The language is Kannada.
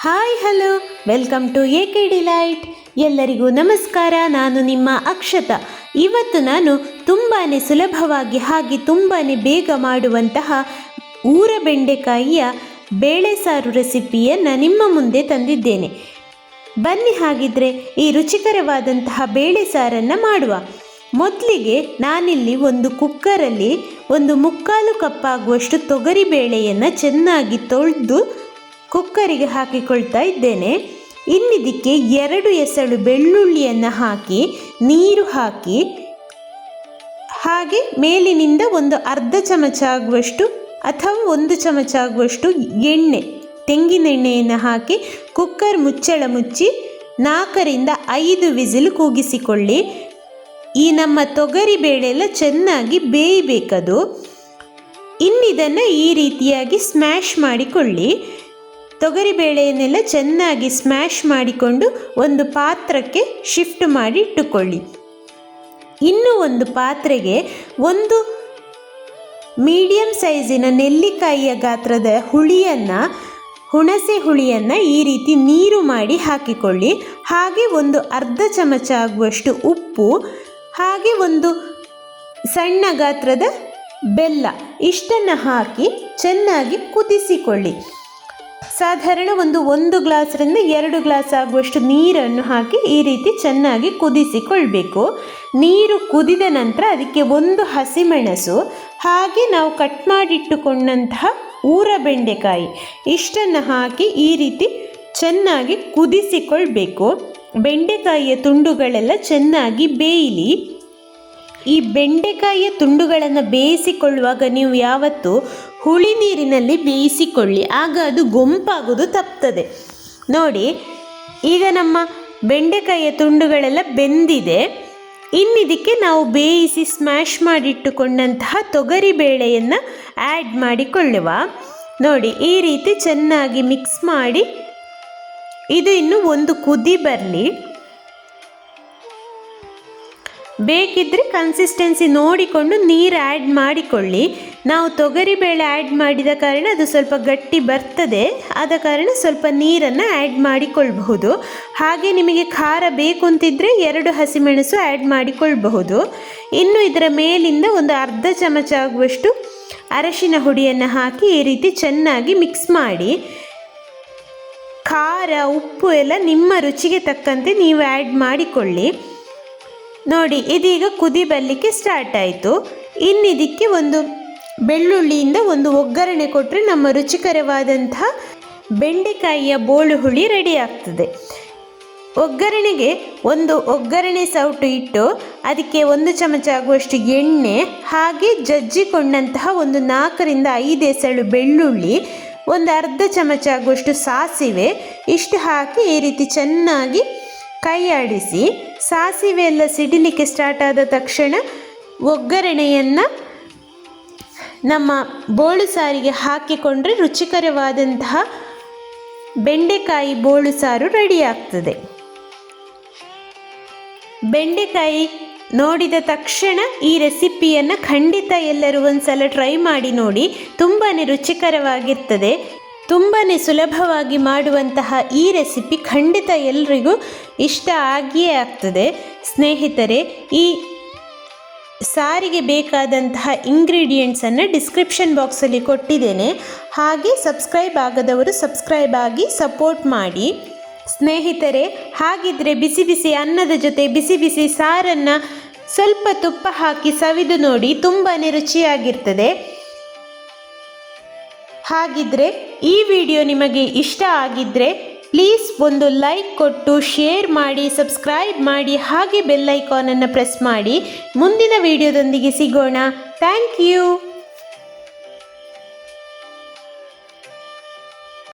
Hi hello welcome to AK Delight. ಎಲ್ಲರಿಗೂ ನಮಸ್ಕಾರ. ನಾನು ನಿಮ್ಮ ಅಕ್ಷತಾ. ಇವತ್ತು ನಾನು ತುಂಬಾ ಸುಲಭವಾಗಿ ಹಾಗೆ ತುಂಬಾ ಬೇಗ ಮಾಡುವಂತಹ ಊರ ಬೆಂಡೆಕಾಯಿಯ ಬೇಳೆ ಸಾರು ರೆಸಿಪಿಯನ್ನು ನಿಮ್ಮ ಮುಂದೆ ತಂದಿದ್ದೇನೆ. ಬನ್ನಿ ಹಾಗಿದ್ರೆ ಈ ರುಚಿಕರವಾದಂತಹ ಬೇಳೆ ಸಾರನ್ನು ಮಾಡುವ. ಮೊದಲಿಗೆ ನಾನಿಲ್ಲಿ ಒಂದು ಕುಕ್ಕರಲ್ಲಿ 1/4 ಕಪ್ ಆಗುವಷ್ಟು ತೊಗರಿ ಬೇಳೆಯನ್ನು ಚೆನ್ನಾಗಿ ತೊಳೆದು ಕುಕ್ಕರಿಗೆ ಹಾಕಿಕೊಳ್ತಾ ಇದ್ದೇನೆ. ಇನ್ನಿದಕ್ಕೆ 2 ಎಸಳು ಬೆಳ್ಳುಳ್ಳಿಯನ್ನು ಹಾಕಿ ನೀರು ಹಾಕಿ ಹಾಗೆ ಮೇಲಿನಿಂದ ಒಂದು ಅರ್ಧ ಚಮಚ ಆಗುವಷ್ಟು ಅಥವಾ 1 ಚಮಚ ಆಗುವಷ್ಟು ತೆಂಗಿನ ಎಣ್ಣೆಯನ್ನು ಹಾಕಿ ಕುಕ್ಕರ್ ಮುಚ್ಚಳ ಮುಚ್ಚಿ 4ರಿಂದ 5 ವಿಸಿಲ್ ಕೂಗಿಸಿಕೊಳ್ಳಿ. ಈ ನಮ್ಮ ತೊಗರಿ ಬೇಳೆ ಎಲ್ಲ ಚೆನ್ನಾಗಿ ಬೇಯಬೇಕದು. ಇನ್ನಿದನ್ನು ಈ ರೀತಿಯಾಗಿ ಸ್ಮ್ಯಾಶ್ ಮಾಡಿಕೊಳ್ಳಿ. ತೊಗರಿಬೇಳೆಯನ್ನೆಲ್ಲ ಚೆನ್ನಾಗಿ ಸ್ಮ್ಯಾಶ್ ಮಾಡಿಕೊಂಡು ಒಂದು ಪಾತ್ರಕ್ಕೆ ಶಿಫ್ಟ್ ಮಾಡಿ ಇಟ್ಟುಕೊಳ್ಳಿ. ಇನ್ನು ಒಂದು ಪಾತ್ರೆಗೆ ಒಂದು ಮೀಡಿಯಂ ಸೈಜಿನ ನೆಲ್ಲಿಕಾಯಿಯ ಗಾತ್ರದ ಹುಣಸೆ ಹುಳಿಯನ್ನು ಈ ರೀತಿ ನೀರು ಮಾಡಿ ಹಾಕಿಕೊಳ್ಳಿ. ಹಾಗೆ ಒಂದು ಅರ್ಧ ಚಮಚ ಆಗುವಷ್ಟು ಉಪ್ಪು, ಹಾಗೆ ಒಂದು ಸಣ್ಣ ಗಾತ್ರದ ಬೆಲ್ಲ ಇಷ್ಟನ್ನು ಹಾಕಿ ಚೆನ್ನಾಗಿ ಕುದಿಸಿಕೊಳ್ಳಿ. ಸಾಧಾರಣ 1 ಗ್ಲಾಸ್ರಿಂದ 2 ಗ್ಲಾಸ್ ಆಗುವಷ್ಟು ನೀರನ್ನು ಹಾಕಿ ಈ ರೀತಿ ಚೆನ್ನಾಗಿ ಕುದಿಸಿಕೊಳ್ಬೇಕು. ನೀರು ಕುದಿದ ನಂತರ ಅದಕ್ಕೆ 1 ಹಸಿಮೆಣಸು, ಹಾಗೆ ನಾವು ಕಟ್ ಮಾಡಿಟ್ಟುಕೊಂಡಂತಹ ಊರ ಬೆಂಡೆಕಾಯಿ ಇಷ್ಟನ್ನು ಹಾಕಿ ಈ ರೀತಿ ಚೆನ್ನಾಗಿ ಕುದಿಸಿಕೊಳ್ಬೇಕು. ಬೆಂಡೆಕಾಯಿಯ ತುಂಡುಗಳೆಲ್ಲ ಚೆನ್ನಾಗಿ ಬೇಯಲಿ. ಈ ಬೆಂಡೆಕಾಯಿಯ ತುಂಡುಗಳನ್ನು ಬೇಯಿಸಿಕೊಳ್ಳುವಾಗ ನೀವು ಯಾವತ್ತೂ ಹುಳಿ ನೀರಿನಲ್ಲಿ ಬೇಯಿಸಿಕೊಳ್ಳಿ, ಆಗ ಅದು ಗೊಂಪಾಗೋದು ತಪ್ತದೆ. ನೋಡಿ, ಈಗ ನಮ್ಮ ಬೆಂಡೆಕಾಯಿಯ ತುಂಡುಗಳೆಲ್ಲ ಬೆಂದಿದೆ. ಇನ್ನಿದಕ್ಕೆ ನಾವು ಬೇಯಿಸಿ ಸ್ಮ್ಯಾಶ್ ಮಾಡಿಟ್ಟುಕೊಂಡಂತಹ ತೊಗರಿ ಬೇಳೆಯನ್ನು ಆ್ಯಡ್ ಮಾಡಿಕೊಳ್ಳುವ. ನೋಡಿ, ಈ ರೀತಿ ಚೆನ್ನಾಗಿ ಮಿಕ್ಸ್ ಮಾಡಿ ಇದು ಇನ್ನು ಒಂದು ಕುದಿ ಬರಲಿ. ಬೇಕಿದ್ದರೆ ಕನ್ಸಿಸ್ಟೆನ್ಸಿ ನೋಡಿಕೊಂಡು ನೀರು ಆ್ಯಡ್ ಮಾಡಿಕೊಳ್ಳಿ. ನಾವು ತೊಗರಿಬೇಳೆ ಆ್ಯಡ್ ಮಾಡಿದ ಕಾರಣ ಅದು ಸ್ವಲ್ಪ ಗಟ್ಟಿ ಬರ್ತದೆ, ಆದ ಕಾರಣ ಸ್ವಲ್ಪ ನೀರನ್ನು ಆ್ಯಡ್ ಮಾಡಿಕೊಳ್ಬಹುದು. ಹಾಗೆ ನಿಮಗೆ ಖಾರ ಬೇಕು ಅಂತಿದ್ದರೆ 2 ಹಸಿಮೆಣಸು ಆ್ಯಡ್ ಮಾಡಿಕೊಳ್ಬಹುದು. ಇನ್ನು ಇದರ ಮೇಲಿಂದ ಒಂದು ಅರ್ಧ ಚಮಚ ಆಗುವಷ್ಟು ಅರಶಿನ ಹುಡಿಯನ್ನು ಹಾಕಿ ಈ ರೀತಿ ಚೆನ್ನಾಗಿ ಮಿಕ್ಸ್ ಮಾಡಿ. ಖಾರ ಉಪ್ಪು ಎಲ್ಲ ನಿಮ್ಮ ರುಚಿಗೆ ತಕ್ಕಂತೆ ನೀವು ಆ್ಯಡ್ ಮಾಡಿಕೊಳ್ಳಿ. ನೋಡಿ, ಇದೀಗ ಕುದಿ ಬರಲಿಕ್ಕೆ ಸ್ಟಾರ್ಟ್ ಆಯಿತು. ಇನ್ನಿದಕ್ಕೆ ಒಂದು ಬೆಳ್ಳುಳ್ಳಿಯಿಂದ ಒಂದು ಒಗ್ಗರಣೆ ಕೊಟ್ಟರೆ ನಮ್ಮ ರುಚಿಕರವಾದಂತಹ ಬೆಂಡೆಕಾಯಿಯ ಬೋಳು ಹುಳಿ ರೆಡಿ ಆಗ್ತದೆ. ಒಗ್ಗರಣೆಗೆ ಒಂದು ಒಗ್ಗರಣೆ ಸೌಟು ಇಟ್ಟು ಅದಕ್ಕೆ 1 ಚಮಚ ಆಗುವಷ್ಟು ಎಣ್ಣೆ, ಹಾಗೆ ಜಜ್ಜಿಕೊಂಡಂತಹ ಒಂದು 4ರಿಂದ 5 ಎಸಳು ಬೆಳ್ಳುಳ್ಳಿ, ಒಂದು ಅರ್ಧ ಚಮಚ ಆಗುವಷ್ಟು ಸಾಸಿವೆ ಇಷ್ಟು ಹಾಕಿ ಈ ರೀತಿ ಚೆನ್ನಾಗಿ ಕೈ ಆಡಿಸಿ. ಸಾಸಿವೆ ಎಲ್ಲ ಸಿಡಿಲಿಕ್ಕೆ ಸ್ಟಾರ್ಟ್ ಆದ ತಕ್ಷಣ ಒಗ್ಗರಣೆಯನ್ನು ನಮ್ಮ ಬೋಳು ಸಾರಿಗೆ ಹಾಕಿಕೊಂಡ್ರೆ ರುಚಿಕರವಾದಂತಹ ಬೆಂಡೆಕಾಯಿ ಬೋಳು ಸಾರು ರೆಡಿ ಆಗ್ತದೆ. ಬೆಂಡೆಕಾಯಿ ನೋಡಿದ ತಕ್ಷಣ ಈ ರೆಸಿಪಿಯನ್ನು ಖಂಡಿತ ಎಲ್ಲರೂ ಒಂದ್ಸಲ ಟ್ರೈ ಮಾಡಿ ನೋಡಿ. ತುಂಬಾ ರುಚಿಕರವಾಗಿರ್ತದೆ. ತುಂಬಾ ಸುಲಭವಾಗಿ ಮಾಡುವಂತಹ ಈ ರೆಸಿಪಿ ಖಂಡಿತ ಎಲ್ರಿಗೂ ಇಷ್ಟ ಆಗಿಯೇ ಆಗ್ತದೆ. ಸ್ನೇಹಿತರೆ, ಈ ಸಾರಿಗೆ ಬೇಕಾದಂತಹ ಇಂಗ್ರೀಡಿಯೆಂಟ್ಸನ್ನು ಡಿಸ್ಕ್ರಿಪ್ಷನ್ ಬಾಕ್ಸಲ್ಲಿ ಕೊಟ್ಟಿದ್ದೇನೆ. ಹಾಗೆ ಸಬ್ಸ್ಕ್ರೈಬ್ ಆಗದವರು ಸಬ್ಸ್ಕ್ರೈಬ್ ಆಗಿ ಸಪೋರ್ಟ್ ಮಾಡಿ. ಸ್ನೇಹಿತರೆ, ಹಾಗಿದ್ರೆ ಬಿಸಿ ಬಿಸಿ ಅನ್ನದ ಜೊತೆ ಬಿಸಿ ಬಿಸಿ ಸಾರನ್ನು ಸ್ವಲ್ಪ ತುಪ್ಪ ಹಾಕಿ ಸವಿದು ನೋಡಿ, ತುಂಬಾ ರುಚಿಯಾಗಿರ್ತದೆ. ಹಾಗಿದ್ರೆ ಈ ವಿಡಿಯೋ ನಿಮಗೆ ಇಷ್ಟ ಆಗಿದ್ದರೆ ಪ್ಲೀಸ್ ಒಂದು ಲೈಕ್ ಕೊಟ್ಟು ಶೇರ್ ಮಾಡಿ, ಸಬ್ಸ್ಕ್ರೈಬ್ ಮಾಡಿ, ಹಾಗೆ ಬೆಲ್ ಐಕಾನನ್ನು ಪ್ರೆಸ್ ಮಾಡಿ. ಮುಂದಿನ ವಿಡಿಯೋದೊಂದಿಗೆ ಸಿಗೋಣ. Thank you.